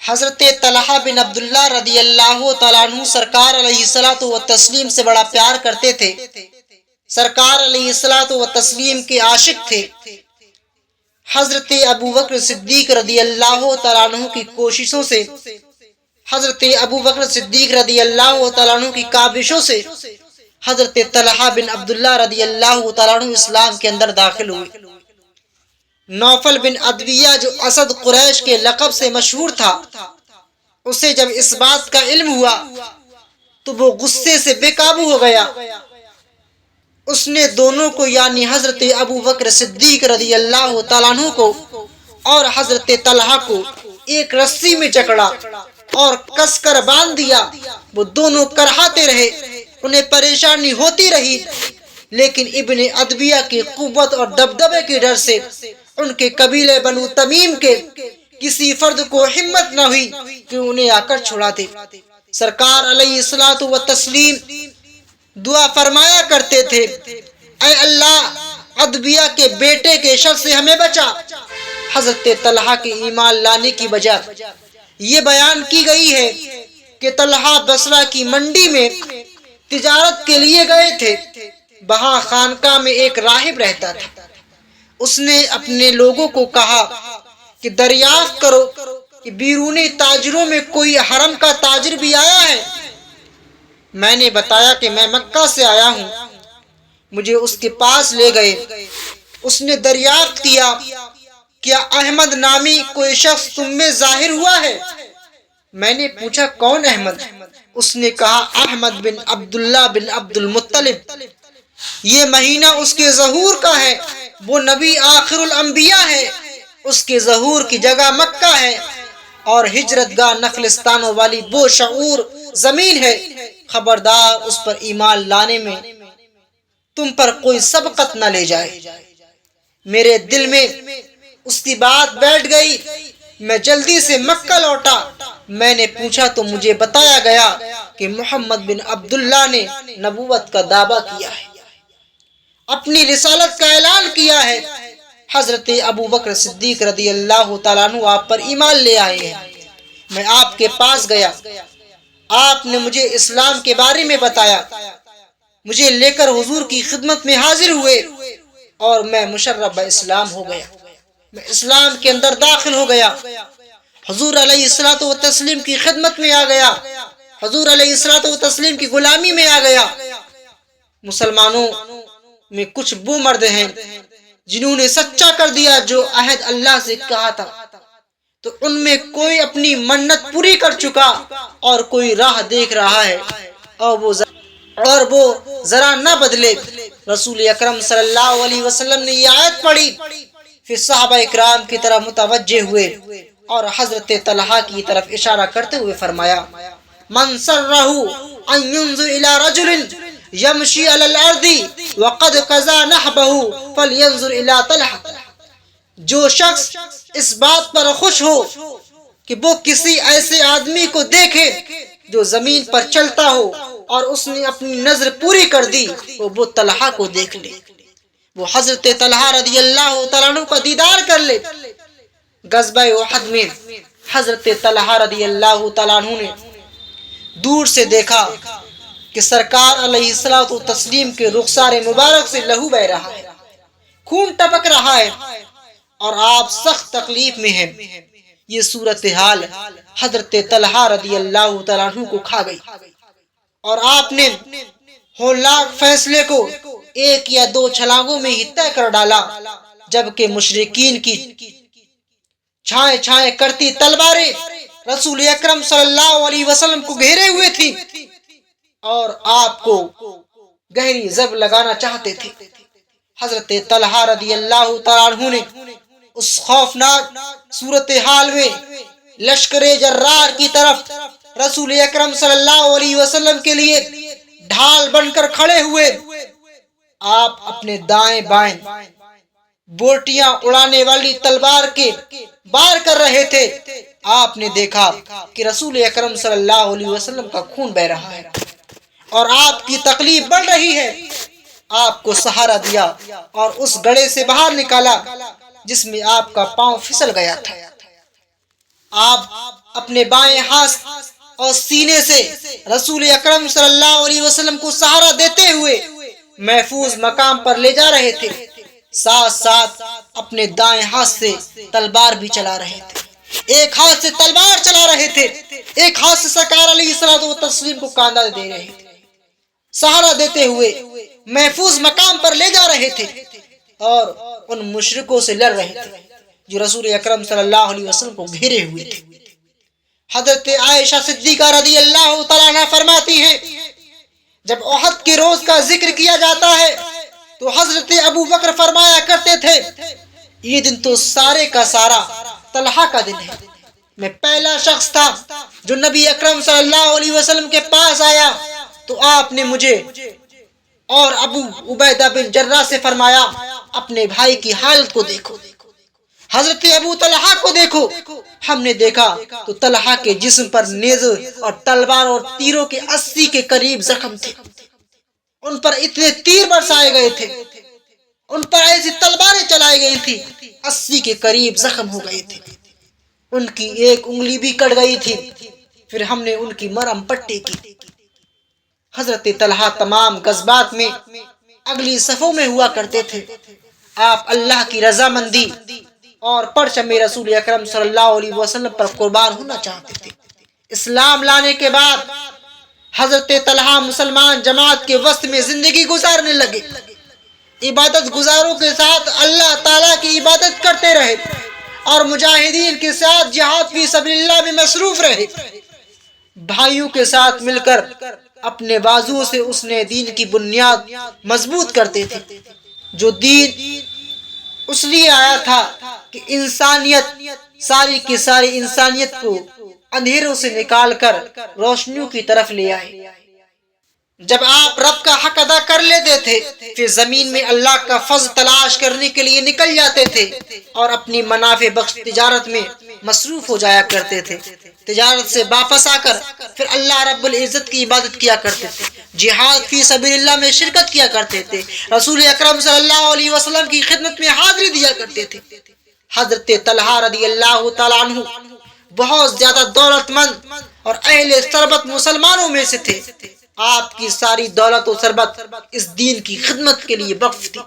حضرت طلحہ بن عبداللہ رضی اللہ تعالیٰ عنہ سرکار علیہ الصلوۃ والتسلیم سے بڑا پیار کرتے تھے، سرکار علیہ الصلوۃ والتسلیم کے عاشق تھے۔ حضرت ابوبکر صدیق رضی اللہ تعالیٰ عنہ کی کوششوں سے، حضرت ابوبکر صدیق رضی اللہ تعالیٰ عنہ کی کاوشوں سے حضرت طلحہ بن عبداللہ رضی اللہ تعالیٰ عنہ اسلام کے اندر داخل ہوئے۔ نوفل بن ادویہ جو اسد قریش کے لقب سے مشہور تھا، اسے جب اس بات کا علم ہوا تو وہ غصے سے بے قابو ہو گیا۔ اس نے دونوں کو یعنی حضرت ابوبکر صدیق رضی اللہ تعالیٰ عنہ کو اور حضرت طلحہ کو ایک رسی میں جکڑا اور کس کر باندھ دیا۔ وہ دونوں کرہاتے رہے، انہیں پریشانی ہوتی رہی، لیکن ابن ادویہ کی قوت اور دبدبے کے ڈر سے ان کے قبیلے بنو تمیم کے کسی فرد کو ہمت نہ ہوئی کہ انہیں آ کر چھڑا دے۔ سرکار علیہ الصلوۃ والتسلیم دعا فرمایا کرتے تھے، اے اللہ ادویہ کے بیٹے کے شر سے ہمیں بچا۔ حضرت طلحہ کے ایمان لانے کی وجہ یہ بیان کی گئی ہے کہ طلحہ بصرہ کی منڈی میں تجارت کے لیے گئے تھے۔ وہاں خانقاہ میں ایک راہب رہتا تھا۔ اس نے اپنے لوگوں کو کہا کہ دریافت کرو کہ بیرونی تاجروں میں کوئی حرم کا تاجر بھی آیا ہے۔ میں نے بتایا کہ میں مکہ سے آیا ہوں۔ مجھے اس کے پاس لے گئے۔ اس نے دریافت کیا، کیا احمد نامی کوئی شخص تم میں ظاہر ہوا ہے؟ میں نے پوچھا کون احمد؟ اس نے کہا احمد بن عبداللہ بن عبد المطلب۔ یہ مہینہ اس کے ظہور کا ہے، وہ نبی آخر الانبیاء ہے، اس کے ظہور کی جگہ مکہ ہے اور ہجرت گاہ نخلستانوں والی وہ شعور زمین ہے۔ خبردار اس پر ایمان لانے میں تم پر کوئی سبقت نہ لے جائے۔ میرے دل میں اس کی بات بیٹھ گئی، میں جلدی سے مکہ لوٹا۔ میں نے پوچھا تو مجھے بتایا گیا کہ محمد بن عبداللہ نے نبوت کا دعویٰ کیا ہے، اپنی رسالت کا اعلان کیا ہے۔ حضرت ابوبکر صدیق رضی اللہ تعالیٰ عنہ آپ پر ایمان لے آئے ہیں۔ میں آپ کے پاس گیا، آپ نے مجھے اسلام کے بارے میں بتایا، مجھے لے کر حضور کی خدمت میں حاضر ہوئے اور میں مشرب اسلام ہو گیا۔ میں اسلام کے اندر داخل ہو گیا، حضور علیہ الصلوۃ والتسلیم کی خدمت میں آ گیا، حضور علیہ الصلوۃ والتسلیم کی غلامی میں آ گیا۔ مسلمانوں میں کچھ وہ مرد ہیں جنہوں نے سچا کر دیا جو عہد اللہ سے کہا تھا، تو ان میں کوئی اپنی منت پوری کر چکا اور کوئی راہ دیکھ رہا ہے اور وہ ذرا نہ بدلے۔ رسول اکرم صلی اللہ علیہ وسلم نے یہ آیت پڑھی، پھر صحابہ اکرام کی طرف متوجہ ہوئے اور حضرت طلحہ کی طرف اشارہ کرتے ہوئے فرمایا، من سرہ ان ينظر الى رجل یمشی علی الارض وقد قضا نحبہ فلینظر الی طلحہ۔ جو شخص اس بات پر خوش ہو کہ وہ کسی ایسے آدمی کو دیکھے جو زمین پر چلتا ہو اور اس نے اپنی نظر پوری کر دی، وہ طلحہ کو دیکھ لے، وہ حضرت طلحہ رضی اللہ تعالیٰ عنہ کا دیدار کر لے۔ غزوہ احد میں حضرت طلحہ رضی اللہ تعالیٰ عنہ نے دور سے دیکھا کہ سرکار علیہ الصلوۃ والتسلیم کے رخسار مبارک سے لہو بہ رہا ہے، خون ٹپک رہا ہے اور آپ سخت تکلیف میں ہیں۔ یہ صورتحال حضرت طلحہ رضی اللہ تعالیٰ عنہ کو کھا گئی اور آپ نے ہولناک فیصلے کو ایک یا دو چھلانگوں میں ہی طے کر ڈالا، جبکہ مشرکین کی چھائیں چھائیں کرتی تلواریں رسول اکرم صلی اللہ علیہ وسلم کو گھیرے ہوئے تھی اور آپ کو گہری زب لگانا چاہتے تھے۔ حضرت طلحہ رضی اللہ تعالیٰ عنہ نے اس خوفناک صورتحال میں لشکر جرار کی طرف رسول اکرم صلی اللہ علیہ وسلم کے لیے ڈھال بن کر کھڑے ہوئے۔ آپ اپنے دائیں بائیں بوٹیاں اڑانے والی تلوار کے بار کر رہے تھے۔ آپ نے دیکھا کہ رسول اکرم صلی اللہ علیہ وسلم کا خون بہ رہا ہے اور آپ کی تکلیف بڑھ رہی ہے۔ آپ کو سہارا دیا اور اس گڑھے سے باہر نکالا جس میں آپ کا پاؤں پھسل گیا تھا۔ آپ اپنے بائیں ہاتھ اور سینے سے رسول اکرم صلی اللہ علیہ وسلم کو سہارا دیتے ہوئے محفوظ مقام پر لے جا رہے تھے، ساتھ ساتھ اپنے دائیں ہاتھ سے تلوار بھی چلا رہے تھے۔ ایک ہاتھ سے تلوار چلا رہے تھے، ایک ہاتھ سے سرکار علیہ الصلوۃ والتسلیم کو کاندھا دے رہے تھے، سہارا دیتے ہوئے محفوظ مقام پر لے جا رہے تھے اور ان مشرکوں سے لڑ رہے تھے جو رسول اکرم صلی اللہ علیہ وسلم کو گھیرے ہوئے تھے۔ حضرت عائشہ صدیقہ رضی اللہ تعالیٰ عنہ فرماتی ہیں، جب احد کے روز کا ذکر کیا جاتا ہے تو حضرت ابو بکر فرمایا کرتے تھے، یہ دن تو سارے کا سارا طلحہ کا دن ہے۔ میں پہلا شخص تھا جو نبی اکرم صلی اللہ علیہ وسلم کے پاس آیا تو آپ نے مجھے اور ابو عبیدہ بن جراح سے فرمایا، اپنے بھائی کی حالت کو دیکھو، حضرت ابو طلحہ کو دیکھو۔ ہم نے دیکھا تو طلحہ کے جسم پر نیزوں اور تلوار اور تیروں کے 80 کے قریب زخم تھے، ان پر اتنے تیر برسائے گئے تھے، ان پر ایسی تلواریں چلائی گئی تھی، 80 کے قریب زخم ہو گئے تھے، ان کی ایک انگلی بھی کٹ گئی تھی، پھر ہم نے ان کی مرہم پٹی کی۔ حضرت طلحہ تمام غزوات میں اگلی صفوں میں ہوا کرتے تھے۔ آپ اللہ کی رضامندی اور پرچم رسول اکرم صلی اللہ علیہ وسلم پر قربان ہونا چاہتے تھے۔ اسلام لانے کے بعد حضرت طلحہ مسلمان جماعت کے وسط میں زندگی گزارنے لگے، عبادت گزاروں کے ساتھ اللہ تعالیٰ کی عبادت کرتے رہے اور مجاہدین کے ساتھ جہاد فی سبیل اللہ میں مصروف رہے۔ بھائیوں کے ساتھ مل کر اپنے بازو سے اس نے دین کی بنیاد مضبوط کرتے تھے۔ جو دین اس لیے آیا تھا کہ انسانیت ساری کی ساری انسانیت کو اندھیروں سے نکال کر روشنیوں کی طرف لے آئے۔ جب آپ رب کا حق ادا کر لیتے تھے پھر زمین میں اللہ کا فضل تلاش کرنے کے لیے نکل جاتے تھے اور اپنی منافع بخش تجارت میں مصروف ہو جایا کرتے تھے۔ تجارت سے واپس آ کر پھر اللہ رب العزت کی عبادت کیا کرتے تھے، جہاد فی سبیل اللہ میں شرکت کیا کرتے تھے، رسول اکرم صلی اللہ علیہ وسلم کی خدمت میں حاضری دیا کرتے تھے۔ حضرت طلحہ رضی اللہ تعالیٰ عنہ بہت زیادہ دولت مند اور اہل ثروت مسلمانوں میں سے تھے۔ آپ کی ساری دولت و ثروت اس دین کی خدمت کے لیے وقف تھی،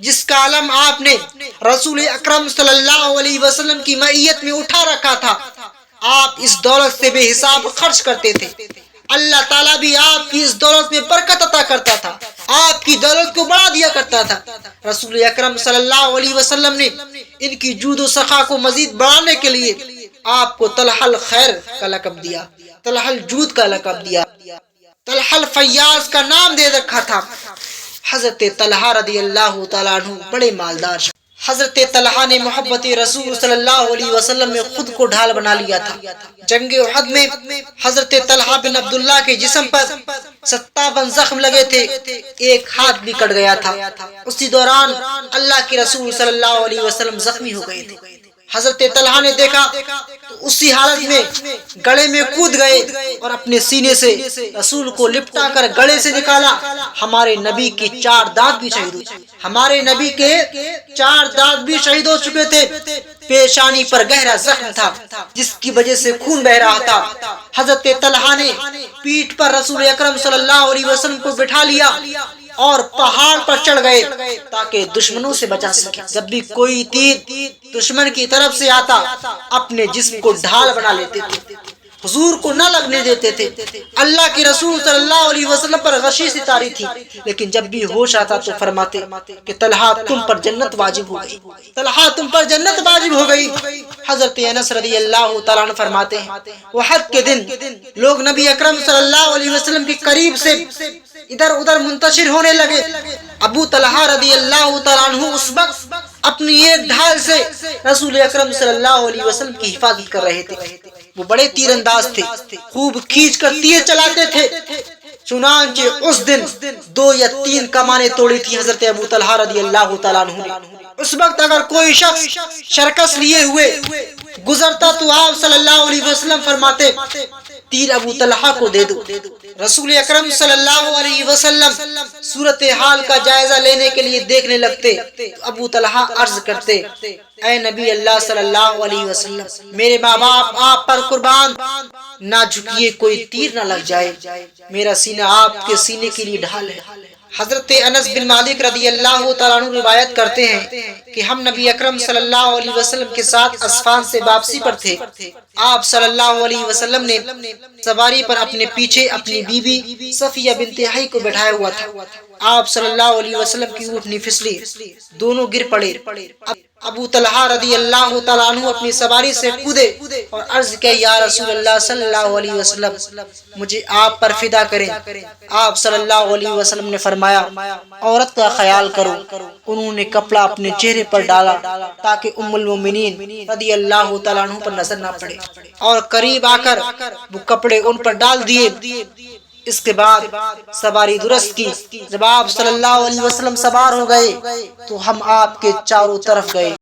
جس کا علم آپ نے رسول اکرم صلی اللہ علیہ وسلم کی معیت میں اٹھا رکھا تھا۔ آپ اس دولت سے بے حساب خرچ کرتے تھے، اللہ تعالیٰ بھی آپ کی اس دولت میں برکت عطا کرتا تھا، آپ کی دولت کو بڑھا دیا کرتا تھا۔ رسول اکرم صلی اللہ علیہ وسلم نے ان کی جود و سخا کو مزید بڑھانے کے لیے آپ کو طلحہ الخیر کا لقب دیا، طلحہ الجود کا لقب دیا، طلحہ الفیاض کا نام دے رکھا تھا۔ حضرت طلحہ رضی اللہ تعالیٰ عنہ بڑے مالدار شخص۔ حضرت طلحہ نے محبت رسول صلی اللہ علیہ وسلم میں خود کو ڈھال بنا لیا تھا۔ جنگ احد میں حضرت طلحہ بن عبداللہ کے جسم پر 57 زخم لگے تھے، ایک ہاتھ بھی کٹ گیا تھا۔ اسی دوران اللہ کے رسول صلی اللہ علیہ وسلم زخمی ہو گئے تھے۔ حضرت طلحہ نے دیکھا تو اسی حالت میں گڑھے میں کود گئے اور اپنے سینے سے رسول کو لپٹا کر گڑھے سے نکالا۔ ہمارے نبی کی 4 دانت بھی شہید ہوئے، ہمارے نبی کے 4 دانت بھی شہید ہو چکے تھے۔ پیشانی پر گہرا زخم تھا جس کی وجہ سے خون بہ رہا تھا۔ حضرت طلحہ نے پیٹھ پر رسول اکرم صلی اللہ علیہ وسلم کو بٹھا لیا اور پہاڑ پر چڑھ گئے تاکہ دشمنوں سے بچا سکے۔ جب بھی کوئی تیر دشمن کی طرف سے آتا اپنے جسم کو ڈھال بنا لیتے تھے، حضور کو نہ لگنے دیتے تھے۔ اللہ کے رسول صلی اللہ علیہ وسلم پر غشی سی طاری تھی، لیکن جب بھی ہوش آتا تو فرماتے کہ طلحہ تم پر جنت واجب ہو گئی، طلحہ تم پر جنت واجب ہو گئی۔ حضرت انس رضی اللہ تعالیٰ عنہ فرماتے ہیں احد کے دن لوگ نبی اکرم صلی اللہ علیہ وسلم کے قریب سے ادھر ادھر منتشر ہونے لگے۔ ابو طلحہ رضی اللہ تعالیٰ عنہ اس وقت اپنی ایک ڈھال سے رسول اکرم صلی اللہ علیہ وسلم کی حفاظت کر رہے تھے۔ وہ بڑے تیر انداز تھے، خوب کھینچ کر تیر چلاتے تھے۔ چنانچہ اس دن 2 یا 3 کمانیں توڑی تھی حضرت ابو طلحہ رضی اللہ تعالیٰ عنہ نے۔ اس وقت اگر کوئی شخص شرکس لیے ہوئے گزرتا تو آپ صلی اللہ علیہ وسلم فرماتے تیر ابو طلحہ کو دے دو۔ رسول اکرم صلی اللہ علیہ وسلم صورتحال کا جائزہ لینے کے لیے دیکھنے لگتے۔ ابو طلحہ عرض کرتے اے نبی اللہ صلی اللہ علیہ وسلم، میرے ماں باپ آپ پر قربان، نہ جھکیے کوئی تیر نہ لگ جائے، میرا سینہ آپ کے سینے کے لیے ڈھال ہے۔ حضرت انس بن مالک رضی اللہ تعالیٰ عنہ روایت کرتے ہیں کہ ہم نبی اکرم صلی اللہ علیہ وسلم کے ساتھ اسفان سے واپسی پر تھے۔ آپ صلی اللہ علیہ وسلم نے سواری پر اپنے پیچھے اپنی بیوی صفیہ بنت حی کو بٹھایا ہوا تھا۔ آپ صلی اللہ علیہ وسلم کی اونٹنی پھسلی، دونوں گر پڑے۔ ابو طلحہ رضی اللہ تعالیٰ عنہ اپنی سواری سے کودے اور عرض کیا یا رسول اللہ صلی اللہ علیہ وسلم، مجھے آپ پر فدا کریں۔ آپ صلی اللہ علیہ وسلم نے فرمایا عورت کا خیال کرو۔ انہوں نے کپڑا اپنے چہرے پر ڈالا تاکہ ام المومنین رضی اللہ تعالیٰ عنہ پر نظر نہ پڑے، اور قریب آ کر وہ کپڑے ان پر ڈال دیے۔ اس کے بعد سواری درست کی۔ جب آپ صلی اللہ علیہ وسلم سوار ہو گئے تو ہم آپ کے چاروں طرف گئے۔